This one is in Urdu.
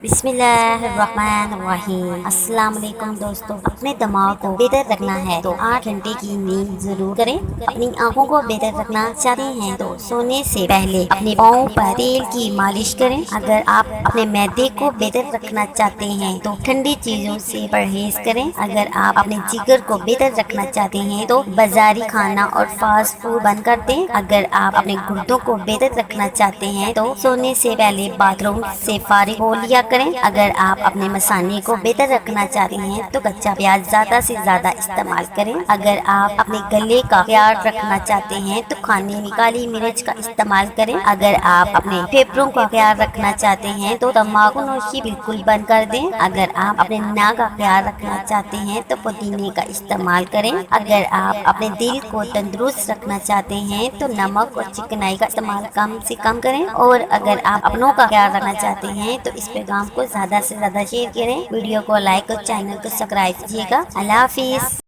بسم اللہ الرحمن الرحیم۔ السلام علیکم دوستو، اپنے دماغ کو بہتر رکھنا ہے تو 8 گھنٹے کی نیند ضرور کریں۔ اپنی آنکھوں کو بہتر رکھنا چاہتے ہیں تو سونے سے پہلے اپنے پاؤں پر تیل کی مالش کریں۔ اگر آپ اپنے معدے کو بہتر رکھنا چاہتے ہیں تو ٹھنڈی چیزوں سے پرہیز کریں۔ اگر آپ اپنے جگر کو بہتر رکھنا چاہتے ہیں تو بازاری کھانا اور فاسٹ فوڈ بند کر دیں۔ اگر آپ اپنے گردوں کو بہتر رکھنا چاہتے ہیں تو سونے سے پہلے باتھ روم سے فارغ ہو لیا کریں۔ اگر آپ اپنے مثانے کو بہتر رکھنا چاہتے ہیں تو کچا پیاز زیادہ سے زیادہ استعمال کریں۔ اگر آپ اپنے گلے کا خیال رکھنا چاہتے ہیں تو کھانے میں کالی مرچ کا استعمال کریں۔ اگر آپ اپنے پھیپھڑوں کا خیال رکھنا چاہتے ہیں تو تمباکو نوشی بالکل بند کر دیں۔ اگر آپ اپنے ناک کا خیال رکھنا چاہتے ہیں تو پودینے کا استعمال کریں۔ اگر آپ اپنے دل کو تندرست رکھنا چاہتے ہیں تو نمک اور چکنائی کا استعمال کم سے کم کریں۔ اور اگر آپ اپنوں کا خیال رکھنا چاہتے ہیں تو اس پیغام کو زیادہ سے زیادہ شیئر کریں، ویڈیو کو لائک اور چینل کو سبسکرائب کیجیے گا۔ اللہ حافظ۔